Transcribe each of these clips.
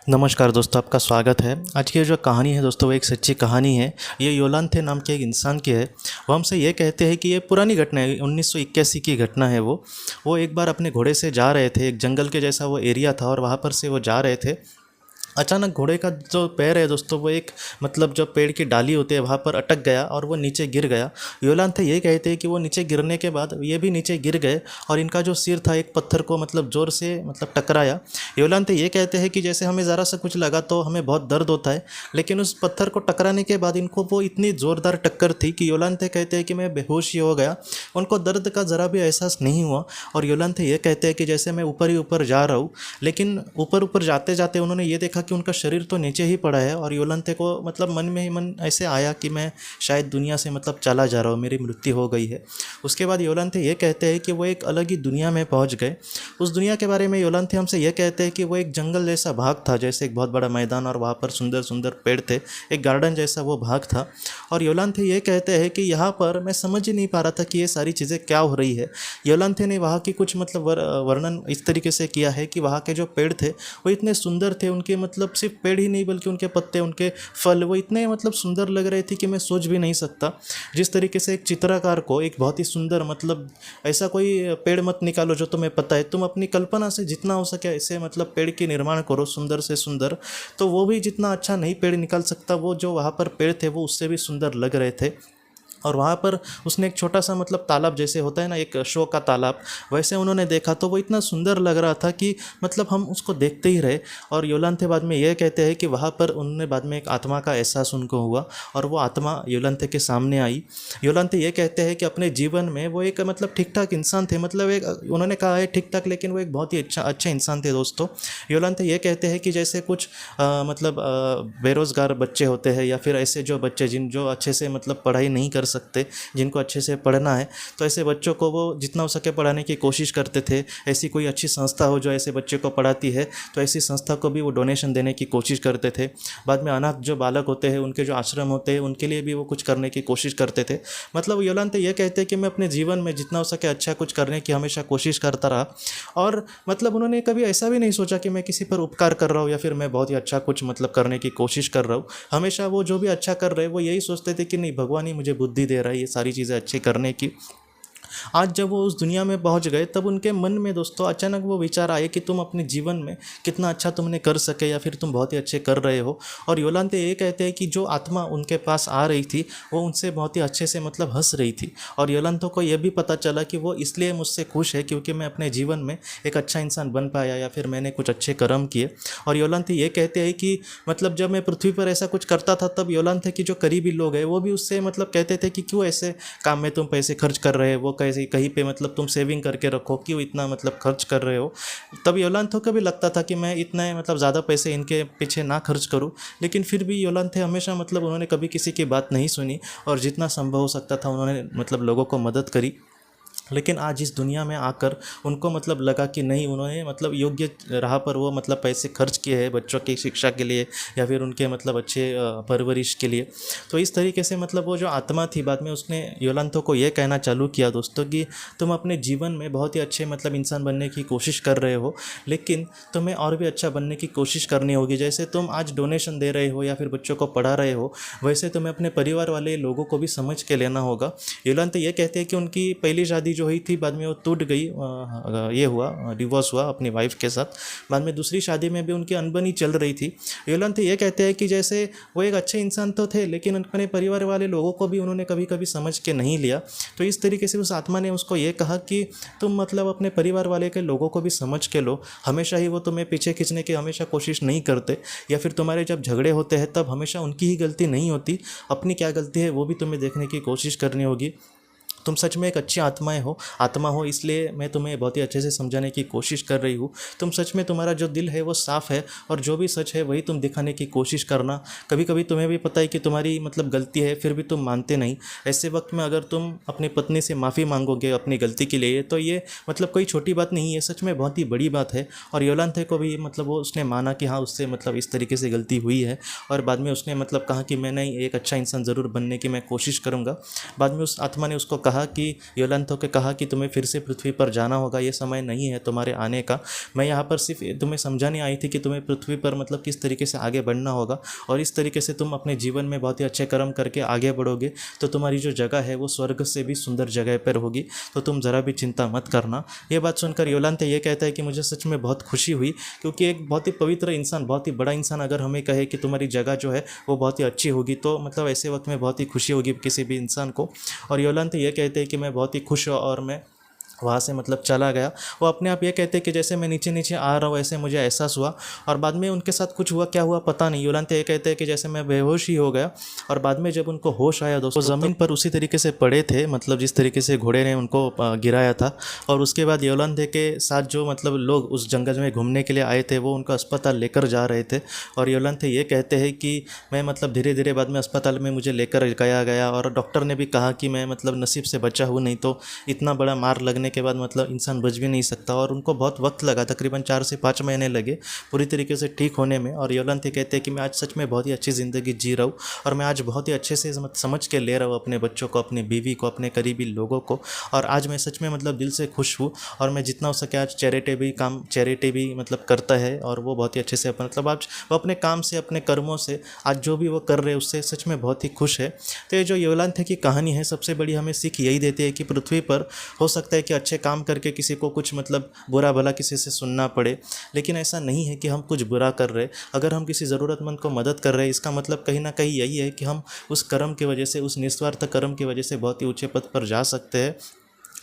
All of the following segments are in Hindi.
नमस्कार दोस्तों, आपका स्वागत है। आज की जो कहानी है दोस्तों, वो एक सच्ची कहानी है। ये योलांथे नाम के एक इंसान की है। वो हमसे ये कहते हैं कि ये पुरानी घटना है, 1981 की घटना है। वो एक बार अपने घोड़े से जा रहे थे। एक जंगल के जैसा वो एरिया था और वहाँ पर से वो जा रहे थे। अचानक घोड़े का जो पैर है दोस्तों, वो एक जो पेड़ की डाली होती है वहाँ पर अटक गया और वो नीचे गिर गया। योलांथे ये कहते हैं कि वो नीचे गिरने के बाद ये भी नीचे गिर गए और इनका जो सिर था एक पत्थर को ज़ोर से टकराया। योलांथे ये कहते हैं कि जैसे हमें ज़रा सा कुछ लगा तो हमें बहुत दर्द होता है, लेकिन उस पत्थर को टकराने के बाद इनको वो इतनी ज़ोरदार टक्कर थी कि योलांथे कहते हैं कि मैं बेहोश ही हो गया। उनको दर्द का ज़रा भी एहसास नहीं हुआ। और योलांथे ये कहते हैं कि जैसे मैं ऊपर ही ऊपर जा रहा हूँ, लेकिन ऊपर ऊपर जाते जाते उन्होंने ये देखा कि उनका शरीर तो नीचे ही पड़ा है। और योलांथे को मन में ही मन ऐसे आया कि मैं शायद दुनिया से चला जा रहा हूँ, मेरी मृत्यु हो गई है। उसके बाद योलांथे ये कहते हैं कि वो एक अलग ही दुनिया में पहुँच गए। उस दुनिया के बारे में योलांथे हमसे ये कहते हैं कि वो एक जंगल जैसा भाग था, जैसे एक बहुत बड़ा मैदान और वहाँ पर सुंदर सुंदर पेड़ थे, एक गार्डन जैसा वो भाग था। और योलांथे ये कहते हैं कि यहाँ पर मैं समझ ही नहीं पा रहा था कि ये सारी चीज़ें क्या हो रही है। योलांथे ने वहाँ की कुछ वर्णन इस तरीके से किया है कि वहाँ के जो पेड़ थे वो इतने सुंदर थे। उनके सिर्फ पेड़ ही नहीं बल्कि उनके पत्ते, उनके फल वो इतने सुंदर लग रहे थे कि मैं सोच भी नहीं सकता। जिस तरीके से एक चित्रकार को एक बहुत ही सुंदर ऐसा कोई पेड़ मत निकालो जो तुम्हें पता है, तुम अपनी कल्पना से जितना हो सके ऐसे पेड़ की निर्माण करो सुंदर से सुंदर, तो वो भी जितना अच्छा नहीं पेड़ निकाल सकता, वो जो वहाँ पर पेड़ थे वो उससे भी सुंदर लग रहे थे। और वहाँ पर उसने एक छोटा सा तालाब जैसे होता है ना, एक शो का तालाब, वैसे उन्होंने देखा तो वो इतना सुंदर लग रहा था कि हम उसको देखते ही रहे। और योलांथे बाद में यह कहते हैं कि वहाँ पर उन्होंने बाद में एक आत्मा का एहसास उनको हुआ और वो आत्मा योलांथे के सामने आई। योलांथे ये कहते हैं कि अपने जीवन में वो एक ठीक ठाक इंसान थे, एक उन्होंने कहा है ठीक ठाक, लेकिन वो एक बहुत ही अच्छे इंसान थे दोस्तों। योलांथे ये कहते हैं कि जैसे कुछ बेरोज़गार बच्चे होते हैं या फिर ऐसे जो बच्चे जो अच्छे से पढ़ाई नहीं कर सकते, जिनको अच्छे से पढ़ना है, तो ऐसे बच्चों को वो जितना हो सके पढ़ाने की कोशिश करते थे। ऐसी कोई अच्छी संस्था हो जो ऐसे बच्चे को पढ़ाती है, तो ऐसी संस्था को भी वो डोनेशन देने की कोशिश करते थे। बाद में अनाथ जो बालक होते हैं, उनके जो आश्रम होते हैं, उनके लिए भी वो कुछ करने की कोशिश करते थे। योलांथे ये कहते हैं कि मैं अपने जीवन में जितना हो सके अच्छा कुछ करने की हमेशा कोशिश करता रहा। और उन्होंने कभी ऐसा भी नहीं सोचा कि मैं किसी पर उपकार कर रहा हूँ या फिर मैं बहुत ही अच्छा कुछ करने की कोशिश कर रहा हूँ। हमेशा वो जो भी अच्छा कर रहे हैं वो यही सोचते थे कि नहीं, भगवान ही मुझे बुद्धि दे रहा है ये सारी चीज़ें अच्छी करने की। आज जब वो उस दुनिया में पहुंच गए, तब उनके मन में दोस्तों अचानक वो विचार आए कि तुम अपने जीवन में कितना अच्छा तुमने कर सके या फिर तुम बहुत ही अच्छे कर रहे हो। और योलांथे ये कहते हैं कि जो आत्मा उनके पास आ रही थी वो उनसे बहुत ही अच्छे से हंस रही थी। और योलांथे को यह भी पता चला कि वो इसलिए मुझसे खुश है क्योंकि मैं अपने जीवन में एक अच्छा इंसान बन पाया या फिर मैंने कुछ अच्छे कर्म किए। और योलांथे ये कहते हैं कि जब मैं पृथ्वी पर ऐसा कुछ करता था, तब योलांथे की जो करीबी लोग हैं वो भी उससे कहते थे कि क्यों ऐसे काम में तुम पैसे खर्च कर रहे हो, वो कैसे कहीं पे तुम सेविंग करके रखो, क्यों इतना खर्च कर रहे हो। तब योलांथे को भी लगता था कि मैं इतने ज़्यादा पैसे इनके पीछे ना खर्च करूं, लेकिन फिर भी योलांथे हमेशा उन्होंने कभी किसी की बात नहीं सुनी और जितना संभव हो सकता था उन्होंने लोगों को मदद करी। लेकिन आज इस दुनिया में आकर उनको लगा कि नहीं, उन्होंने योग्य राह पर वो पैसे खर्च किए हैं बच्चों की शिक्षा के लिए या फिर उनके अच्छे परवरिश के लिए। तो इस तरीके से वो जो आत्मा थी, बाद में उसने योलांथे को ये कहना चालू किया दोस्तों कि तुम अपने जीवन में बहुत ही अच्छे इंसान बनने की कोशिश कर रहे हो, लेकिन तुम्हें और भी अच्छा बनने की कोशिश करनी होगी। जैसे तुम आज डोनेशन दे रहे हो या फिर बच्चों को पढ़ा रहे हो, वैसे तुम्हें अपने परिवार वाले लोगों को भी समझ के लेना होगा। योलांथे ये कहते हैं कि उनकी पहली शादी जो हुई थी, बाद में वो टूट गई, ये हुआ, डिवोर्स हुआ अपनी वाइफ के साथ। बाद में दूसरी शादी में भी उनकी अनबनी चल रही थी। योलांथे ये कहते हैं कि जैसे वो एक अच्छे इंसान तो थे, लेकिन अपने परिवार वाले लोगों को भी उन्होंने कभी कभी समझ के नहीं लिया। तो इस तरीके से उस आत्मा ने उसको ये कहा कि तुम अपने परिवार वाले के लोगों को भी समझ के लो। हमेशा ही वो तुम्हें पीछे खींचने की हमेशा कोशिश नहीं करते, या फिर तुम्हारे जब झगड़े होते हैं तब हमेशा उनकी ही गलती नहीं होती, अपनी क्या गलती है वो भी तुम्हें देखने की कोशिश करनी होगी। तुम सच में एक अच्छी आत्मा हो, इसलिए मैं तुम्हें बहुत ही अच्छे से समझाने की कोशिश कर रही हूँ। तुम सच में, तुम्हारा जो दिल है वो साफ़ है और जो भी सच है वही तुम दिखाने की कोशिश करना। कभी कभी तुम्हें भी पता है कि तुम्हारी गलती है, फिर भी तुम मानते नहीं। ऐसे वक्त में अगर तुम अपनी पत्नी से माफ़ी मांगोगे अपनी गलती के लिए, तो ये कोई छोटी बात नहीं है, सच में बहुत ही बड़ी बात है। और योलांथे को भी वो उसने माना कि हाँ, उससे इस तरीके से गलती हुई है। और बाद में उसने कहा कि मैं नहीं, एक अच्छा इंसान ज़रूर बनने की मैं कोशिश करूँगा। बाद में उस आत्मा ने उसको कहा कहा कि योलांतो के कहा कि तुम्हें फिर से पृथ्वी पर जाना होगा, ये समय नहीं है तुम्हारे आने का। मैं यहाँ पर सिर्फ तुम्हें समझाने आई थी कि तुम्हें पृथ्वी पर मतलब किस तरीके से आगे बढ़ना होगा, और इस तरीके से तुम अपने जीवन में बहुत ही अच्छे कर्म करके आगे बढ़ोगे तो तुम्हारी जो जगह है वो स्वर्ग से भी सुंदर जगह पर होगी, तो तुम ज़रा भी चिंता मत करना। ये बात सुनकर योलांते ये कहता है कि मुझे सच में बहुत खुशी हुई, क्योंकि एक बहुत ही पवित्र इंसान, बहुत ही बड़ा इंसान अगर हमें कहे कि तुम्हारी जगह जो है वो बहुत ही अच्छी होगी, तो मतलब ऐसे वक्त में बहुत ही खुशी होगी किसी भी इंसान को। और योलांते ये कहते हैं कि मैं बहुत ही खुश हूँ और मैं वहाँ से मतलब चला गया। वो अपने आप ये कहते हैं कि जैसे मैं नीचे नीचे आ रहा हूँ ऐसे मुझे एहसास हुआ, और बाद में उनके साथ कुछ हुआ, क्या हुआ पता नहीं। योलांते ये कहते हैं कि जैसे मैं बेहोश ही हो गया, और बाद में जब उनको होश आया दोस्तों, ज़मीन पर उसी तरीके से पड़े थे, मतलब जिस तरीके से घोड़े ने उनको गिराया था। और उसके बाद योलांते के साथ जो मतलब लोग उस जंगल में घूमने के लिए आए थे वो उनको अस्पताल लेकर जा रहे थे। और योलांते ये कहते हैं कि मैं मतलब धीरे धीरे बाद में अस्पताल में मुझे लेकर गया, और डॉक्टर ने भी कहा कि मैं मतलब नसीब से बचा हूँ, नहीं तो इतना बड़ा मार लगने के बाद मतलब इंसान बच भी नहीं सकता। और उनको बहुत वक्त लगा, तकरीबन 4 से 5 महीने लगे पूरी तरीके से ठीक होने में। और योलांते कहते हैं कि मैं आज सच में बहुत ही अच्छी ज़िंदगी जी रहा हूँ, और मैं आज बहुत ही अच्छे से समझ के ले रहा हूँ अपने बच्चों को, अपनी बीवी को, अपने करीबी लोगों को। और आज मैं सच में मतलब दिल से खुश हूँ, और मैं जितना हो सके आज चैरिटी भी मतलब करता है, और वो बहुत ही अच्छे से मतलब आज वो अपने काम से, अपने कर्मों से आज जो भी वो कर रहे हैं उससे सच में बहुत ही खुश है। तो ये जो योलांते की कहानी है सबसे बड़ी हमें सीख यही देती है कि पृथ्वी पर हो सकता है कि अच्छे काम करके किसी को कुछ मतलब बुरा भला किसी से सुनना पड़े, लेकिन ऐसा नहीं है कि हम कुछ बुरा कर रहे। अगर हम किसी ज़रूरतमंद को मदद कर रहे हैं, इसका मतलब कहीं ना कहीं यही है कि हम उस कर्म की वजह से, उस निस्वार्थ कर्म की वजह से बहुत ही ऊंचे पद पर जा सकते हैं।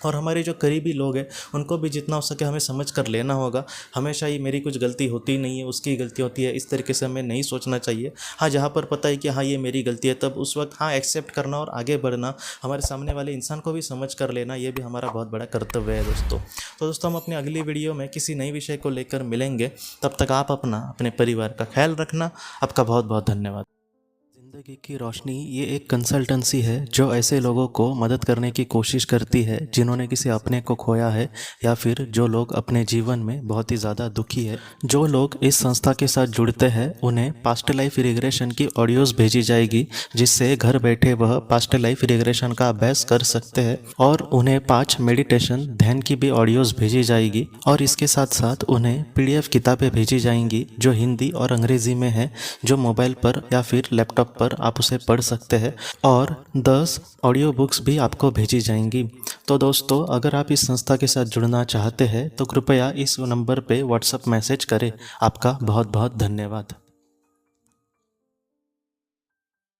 और हमारे जो करीबी लोग हैं उनको भी जितना हो सके हमें समझ कर लेना होगा। हमेशा ही मेरी कुछ गलती होती नहीं है, उसकी गलती होती है, इस तरीके से हमें नहीं सोचना चाहिए। हाँ, जहाँ पर पता है कि हाँ ये मेरी गलती है, तब उस वक्त हाँ एक्सेप्ट करना और आगे बढ़ना, हमारे सामने वाले इंसान को भी समझ कर लेना, ये भी हमारा बहुत बड़ा कर्तव्य है दोस्तों। तो दोस्तों हम अपनी अगली वीडियो में किसी नई विषय को लेकर मिलेंगे, तब तक आप अपने परिवार का ख्याल रखना। आपका बहुत बहुत धन्यवाद। ज़िंदगी की रोशनी ये एक कंसल्टेंसी है जो ऐसे लोगों को मदद करने की कोशिश करती है जिन्होंने किसी अपने को खोया है, या फिर जो लोग अपने जीवन में बहुत ही ज़्यादा दुखी है। जो लोग इस संस्था के साथ जुड़ते हैं उन्हें पास्ट लाइफ रिग्रेशन की ऑडियोज़ भेजी जाएगी, जिससे घर बैठे वह पास्ट लाइफ रिग्रेशन का अभ्यास कर सकते हैं। और उन्हें 5 मेडिटेशन ध्यान की भी ऑडियोज़ भेजी जाएगी, और इसके साथ साथ उन्हें PDF किताबें भेजी जाएंगी जो हिंदी और अंग्रेज़ी में है, जो मोबाइल पर या फिर लैपटॉप पर आप उसे पढ़ सकते हैं। और 10 ऑडियो बुक्स भी आपको भेजी जाएंगी। तो दोस्तों अगर आप इस संस्था के साथ जुड़ना चाहते हैं तो कृपया इस नंबर पे व्हाट्सएप मैसेज करें। आपका बहुत बहुत धन्यवाद।